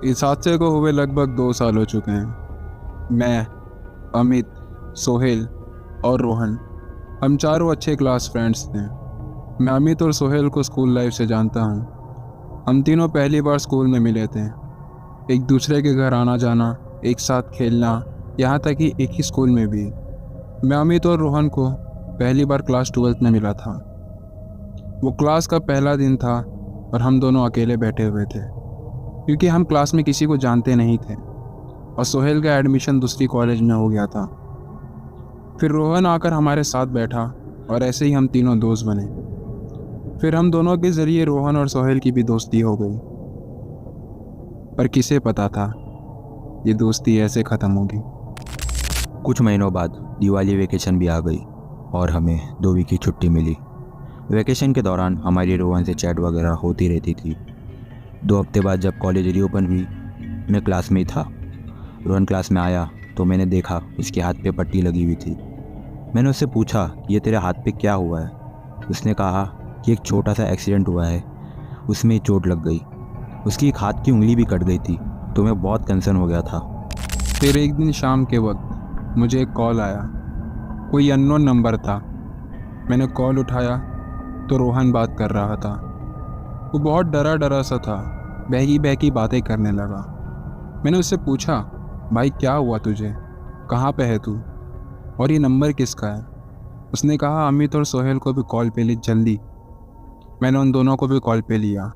इस हादसे को हुए लगभग 2 साल हो चुके हैं। मैं, अमित, सोहेल और रोहन, हम चारों अच्छे क्लास फ्रेंड्स थे। मैं अमित और सोहेल को स्कूल लाइफ से जानता हूँ। हम तीनों पहली बार स्कूल में मिले थे। एक दूसरे के घर आना जाना, एक साथ खेलना, यहाँ तक कि एक ही स्कूल में भी। मैं अमित और रोहन को पहली बार क्लास 12th में मिला था। वो क्लास का पहला दिन था और हम दोनों अकेले बैठे हुए थे क्योंकि हम क्लास में किसी को जानते नहीं थे और सोहेल का एडमिशन दूसरी कॉलेज में हो गया था। फिर रोहन आकर हमारे साथ बैठा और ऐसे ही हम तीनों दोस्त बने। फिर हम दोनों के ज़रिए रोहन और सोहेल की भी दोस्ती हो गई। पर किसे पता था ये दोस्ती ऐसे ख़त्म होगी। कुछ महीनों बाद दिवाली वेकेशन भी आ गई और हमें 2 वीक की छुट्टी मिली। वेकेशन के दौरान हमारी रोहन से चैट वगैरह होती रहती थी। 2 हफ्ते बाद जब कॉलेज रीओपन हुई, मैं क्लास में ही था। रोहन क्लास में आया तो मैंने देखा उसके हाथ पे पट्टी लगी हुई थी। मैंने उससे पूछा ये तेरे हाथ पे क्या हुआ है। उसने कहा कि एक छोटा सा एक्सीडेंट हुआ है, उसमें ही चोट लग गई। उसकी एक हाथ की उंगली भी कट गई थी, तो मैं बहुत कंसर्न हो गया था। फिर एक दिन शाम के वक्त मुझे एक कॉल आया। कोई अननोन नंबर था। मैंने कॉल उठाया तो रोहन बात कर रहा था। वो बहुत डरा डरा सा था, बहकी बहकी बातें करने लगा। मैंने उससे पूछा, भाई क्या हुआ तुझे, कहाँ पे है तू और ये नंबर किसका है। उसने कहा अमित और सोहेल को भी कॉल पे ली जल्दी। मैंने उन दोनों को भी कॉल पे लिया।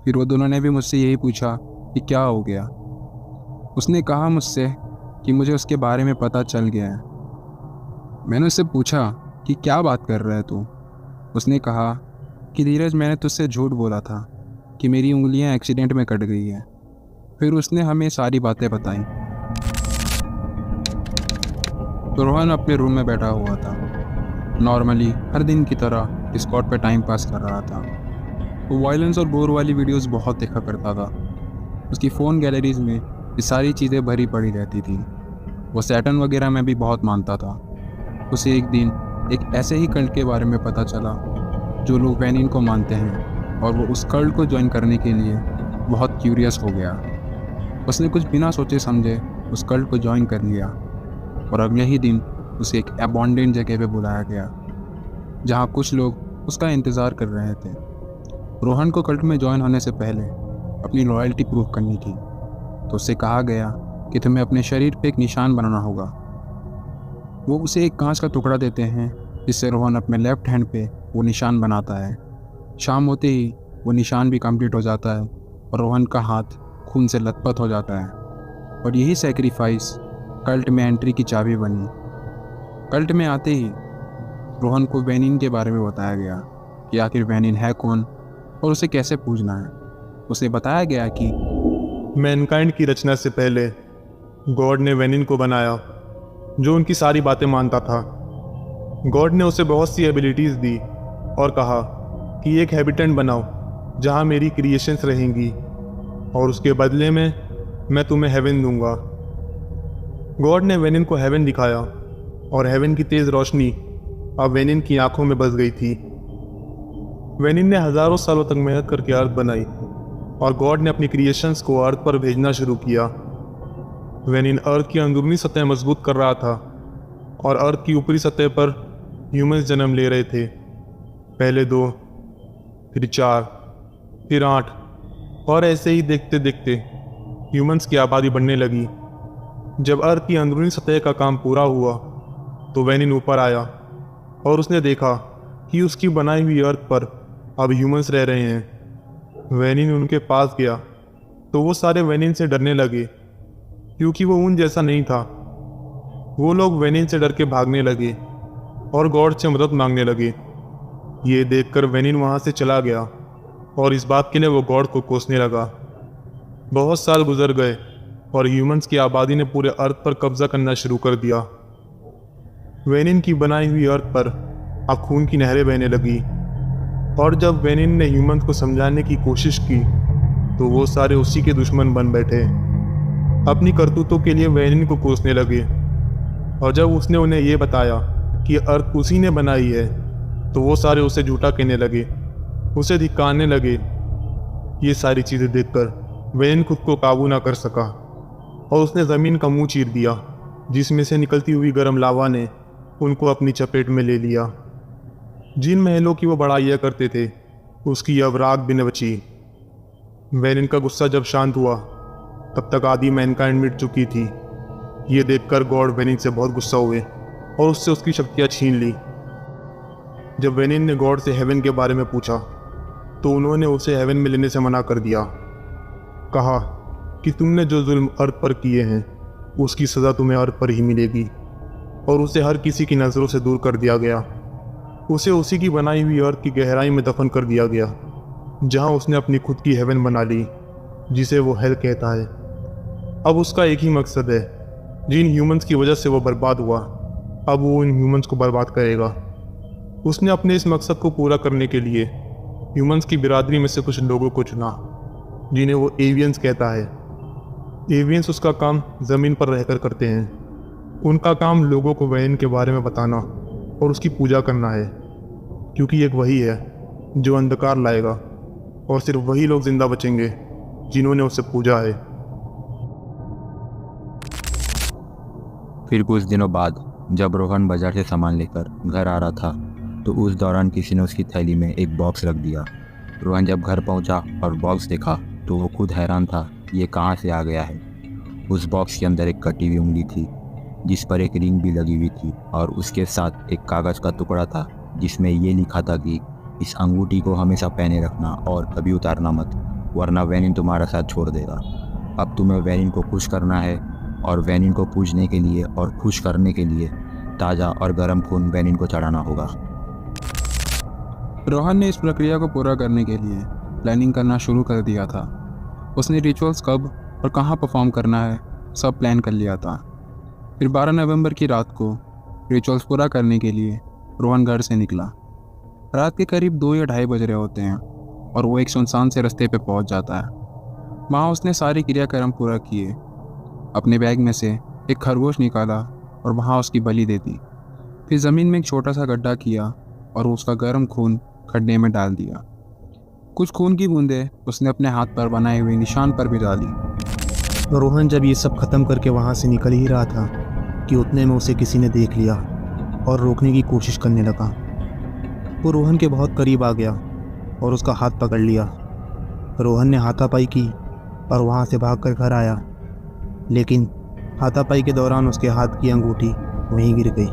फिर वो दोनों ने भी मुझसे यही पूछा कि क्या हो गया। उसने कहा मुझसे कि मुझे उसके बारे में पता चल गया है। मैंने उससे पूछा कि क्या बात कर रहा है तू। उसने कहा कि धीरज, मैंने तुझसे झूठ बोला था कि मेरी उंगलियां एक्सीडेंट में कट गई हैं। फिर उसने हमें सारी बातें बताई। तो रोहन अपने रूम में बैठा हुआ था, नॉर्मली हर दिन की तरह डिस्कॉर्ड पे टाइम पास कर रहा था। वो वायलेंस और बोर वाली वीडियोस बहुत देखा करता था। उसकी फ़ोन गैलरीज में ये सारी चीज़ें भरी पड़ी रहती थी। वो सैटर्न वगैरह में भी बहुत मानता था। उसे एक दिन एक ऐसे ही कल्ट के बारे में पता चला जो लोग वैनिन को मानते हैं, और वो उस कल्ट को ज्वाइन करने के लिए बहुत क्यूरियस हो गया। उसने कुछ बिना सोचे समझे उस कल्ट को ज्वाइन कर लिया और अगले ही दिन उसे एक अबॉन्डेंट जगह पे बुलाया गया जहाँ कुछ लोग उसका इंतज़ार कर रहे थे। रोहन को कल्ट में ज्वाइन होने से पहले अपनी लॉयल्टी प्रूव करनी थी, तो उससे कहा गया कि तुम्हें अपने शरीर पे एक निशान बनाना होगा। वो उसे एक कांच का टुकड़ा देते हैं जिससे रोहन अपने लेफ्ट हैंड पे वो निशान बनाता है। शाम होते ही वो निशान भी कंप्लीट हो जाता है और रोहन का हाथ खून से लथपथ हो जाता है। और यही सेक्रीफाइस कल्ट में एंट्री की चाबी बनी। कल्ट में आते ही रोहन को वैनिन के बारे में बताया गया कि आखिर वैनिन है कौन और उसे कैसे पूजना है। उसे बताया गया कि मैनकाइंड की रचना से पहले गॉड ने वैनिन को बनाया, जो उनकी सारी बातें मानता था। गॉड ने उसे बहुत सी एबिलिटीज़ दी और कहा कि एक हैबिटेंट बनाओ जहां मेरी क्रिएशंस रहेंगी और उसके बदले में मैं तुम्हें हेवन दूंगा। गॉड ने वैनिन को हेवन दिखाया और हेवन की तेज़ रोशनी अब वैनिन की आंखों में बस गई थी। वैनिन ने हज़ारों सालों तक मेहनत करके अर्थ बनाई और गॉड ने अपनी क्रिएशंस को अर्थ पर भेजना शुरू किया। वैनिन अर्थ की अंदरूनी सतह मजबूत कर रहा था और अर्थ की ऊपरी सतह पर ह्यूमंस जन्म ले रहे थे। पहले 2, फिर 4, फिर 8 और ऐसे ही देखते देखते ह्यूमंस की आबादी बढ़ने लगी। जब अर्थ की अंदरूनी सतह का काम पूरा हुआ तो वैनिन ऊपर आया और उसने देखा कि उसकी बनाई हुई अर्थ पर अब ह्यूमंस रह रहे हैं। वैनिन उनके पास गया तो वो सारे वैनिन से डरने लगे क्योंकि वो उन जैसा नहीं था। वो लोग वैनिन से डर के भागने लगे और गॉड से मदद मांगने लगे। ये देखकर वैनिन वहाँ से चला गया और इस बात के लिए वो गॉड को कोसने लगा। बहुत साल गुजर गए और ह्यूमंस की आबादी ने पूरे अर्थ पर कब्जा करना शुरू कर दिया। वैनिन की बनाई हुई अर्थ पर अब खून की नहरें बहने लगी और जब वैनिन ने ह्यूमंस को समझाने की कोशिश की तो वो सारे उसी के दुश्मन बन बैठे। अपनी करतूतों के लिए वैनिन को कोसने लगे और जब उसने उन्हें ये बताया कि अर्थ उसी ने बनाई है तो वो सारे उसे झूठा कहने लगे, उसे धिक्कारने लगे। ये सारी चीज़ें देखकर वेनिन खुद को काबू ना कर सका और उसने ज़मीन का मुंह चीर दिया, जिसमें से निकलती हुई गर्म लावा ने उनको अपनी चपेट में ले लिया। जिन महलों की वो बड़ाइयाँ करते थे उसकी अब राख भी न बची। वेनिन का गुस्सा जब शांत हुआ तब तक आधी मैनकाइंड मिट चुकी थी। ये देखकर गॉड वेनिन से बहुत गुस्सा हुए और उससे उसकी शक्तियाँ छीन ली। जब वेनिन ने गॉड से हेवन के बारे में पूछा तो उन्होंने उसे हेवन में लेने से मना कर दिया। कहा कि तुमने जो जुल्म अर्थ पर किए हैं उसकी सज़ा तुम्हें अर्थ पर ही मिलेगी, और उसे हर किसी की नज़रों से दूर कर दिया गया। उसे उसी की बनाई हुई अर्थ की गहराई में दफन कर दिया गया, जहां उसने अपनी खुद की हेवन बना ली, जिसे वो हेल कहता है। अब उसका एक ही मकसद है, जिन ह्यूमंस की वजह से वो बर्बाद हुआ, अब वो उन ह्यूमंस को बर्बाद करेगा। उसने अपने इस मकसद को पूरा करने के लिए ह्यूमंस की बिरादरी में से कुछ लोगों को चुना, जिन्हें वो एवियंस कहता है। एवियंस उसका काम ज़मीन पर रहकर करते हैं। उनका काम लोगों को वेनिन के बारे में बताना और उसकी पूजा करना है, क्योंकि एक वही है जो अंधकार लाएगा, और सिर्फ वही लोग जिंदा बचेंगे जिन्होंने उसे पूजा है। फिर कुछ दिनों बाद जब रोहन बाजार से सामान लेकर घर आ रहा था तो उस दौरान किसी ने उसकी थैली में एक बॉक्स रख दिया। रोहन जब घर पहुंचा और बॉक्स देखा तो वो खुद हैरान था, ये कहाँ से आ गया है। उस बॉक्स के अंदर एक कटी हुई उंगली थी जिस पर एक रिंग भी लगी हुई थी, और उसके साथ एक कागज़ का टुकड़ा था जिसमें ये लिखा था कि इस अंगूठी को हमेशा पहने रखना और कभी उतारना मत, वरना वेनिन तुम्हारा साथ छोड़ देगा। अब तुम्हें वेनिन को खुश करना है, और वेनिन को पूजने के लिए और खुश करने के लिए ताज़ा और गर्म खून वेनिन को चढ़ाना होगा। रोहन ने इस प्रक्रिया को पूरा करने के लिए प्लानिंग करना शुरू कर दिया था। उसने रिचुअल्स कब और कहाँ परफॉर्म करना है सब प्लान कर लिया था। फिर 12 नवंबर की रात को रिचुअल्स पूरा करने के लिए रोहन घर से निकला। रात के करीब 2 या 2:30 बज रहे होते हैं और वो एक सुनसान से रास्ते पे पहुंच जाता है। वहाँ उसने सारी क्रियाक्रम पूरा किए, अपने बैग में से एक खरगोश निकाला और वहाँ उसकी बलि दे दी। फिर ज़मीन में एक छोटा सा गड्ढा किया और उसका गर्म खून खड्डे में डाल दिया। कुछ खून की बूंदें उसने अपने हाथ पर बनाए हुए निशान पर भी डाली। रोहन जब ये सब खत्म करके वहाँ से निकल ही रहा था कि उतने में उसे किसी ने देख लिया और रोकने की कोशिश करने लगा। वो रोहन के बहुत करीब आ गया और उसका हाथ पकड़ लिया। रोहन ने हाथापाई की और वहाँ से भागकर घर आया, लेकिन हाथापाई के दौरान उसके हाथ की अंगूठी वहीं गिर गई।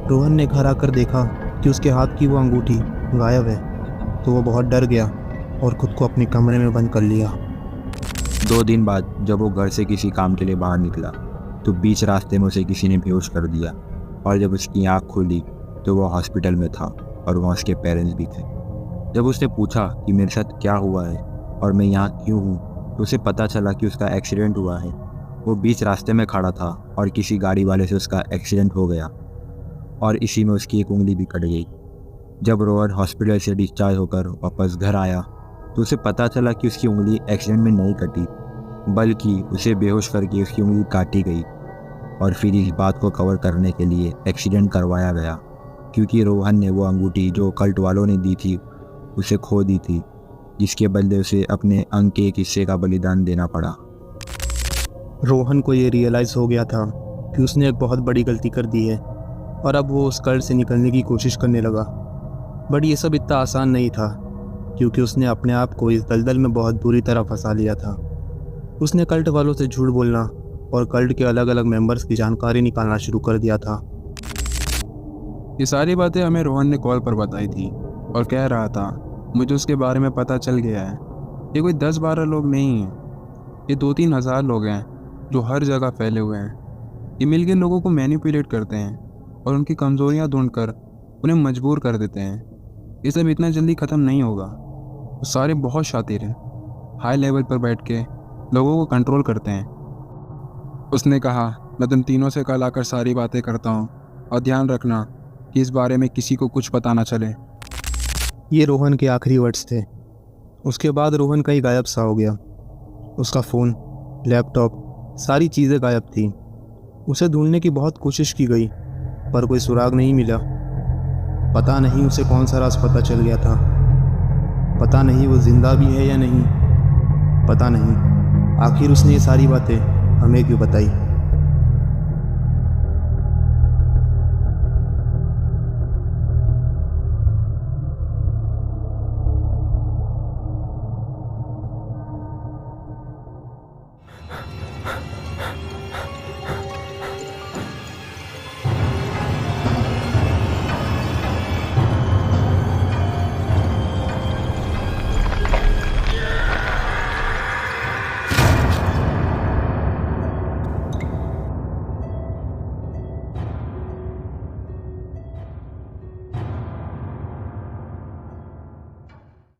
रोहन ने घर आकर देखा कि उसके हाथ की वो अंगूठी गायब है, तो वो बहुत डर गया और खुद को अपने कमरे में बंद कर लिया। 2 दिन बाद जब वो घर से किसी काम के लिए बाहर निकला तो बीच रास्ते में उसे किसी ने बेहोश कर दिया, और जब उसकी आँख खुली तो वो हॉस्पिटल में था और वहाँ उसके पेरेंट्स भी थे। जब उसने पूछा कि मेरे साथ क्या हुआ है और मैं यहाँ क्यों हूँ, तो उसे पता चला कि उसका एक्सीडेंट हुआ है। वो बीच रास्ते में खड़ा था और किसी गाड़ी वाले से उसका एक्सीडेंट हो गया, और इसी में उसकी एक उंगली भी कट गई। जब रोहन हॉस्पिटल से डिस्चार्ज होकर वापस घर आया तो उसे पता चला कि उसकी उंगली एक्सीडेंट में नहीं कटी, बल्कि उसे बेहोश करके उसकी उंगली काटी गई, और फिर इस बात को कवर करने के लिए एक्सीडेंट करवाया गया, क्योंकि रोहन ने वो अंगूठी जो कल्ट वालों ने दी थी उसे खो दी थी, जिसके बदले उसे अपने अंग के एक हिस्से का बलिदान देना पड़ा। रोहन को ये रियलाइज़ हो गया था कि उसने एक बहुत बड़ी गलती कर दी है, और अब वो उस कल्ट से निकलने की कोशिश करने लगा। बट ये सब इतना आसान नहीं था, क्योंकि उसने अपने आप को इस दलदल में बहुत बुरी तरह फंसा लिया था। उसने कल्ट वालों से झूठ बोलना और कल्ट के अलग अलग मेंबर्स की जानकारी निकालना शुरू कर दिया था। ये सारी बातें हमें रोहन ने कॉल पर बताई थी और कह रहा था, मुझे उसके बारे में पता चल गया है। ये कोई 10-12 लोग नहीं हैं, ये 2-3 हज़ार लोग हैं जो हर जगह फैले हुए हैं। ये मिलकर लोगों को मैनिपुलेट करते हैं और उनकी कमज़ोरियाँ ढूंढकर उन्हें मजबूर कर देते हैं। ये सब इतना जल्दी ख़त्म नहीं होगा। वो सारे बहुत शातिर हैं, हाई लेवल पर बैठ के लोगों को कंट्रोल करते हैं। उसने कहा, मैं तुम तीनों से कल आकर सारी बातें करता हूँ, और ध्यान रखना कि इस बारे में किसी को कुछ पता ना चले। ये रोहन के आखिरी वर्ड्स थे। उसके बाद रोहन कहीं गायब सा हो गया। उसका फ़ोन, लैपटॉप, सारी चीज़ें गायब थी। उसे ढूंढने की बहुत कोशिश की गई, पर कोई सुराग नहीं मिला। पता नहीं उसे कौन सा राज पता चल गया था। पता नहीं वो जिंदा भी है या नहीं, पता नहीं। आखिर उसने ये सारी बातें हमें क्यों बताई?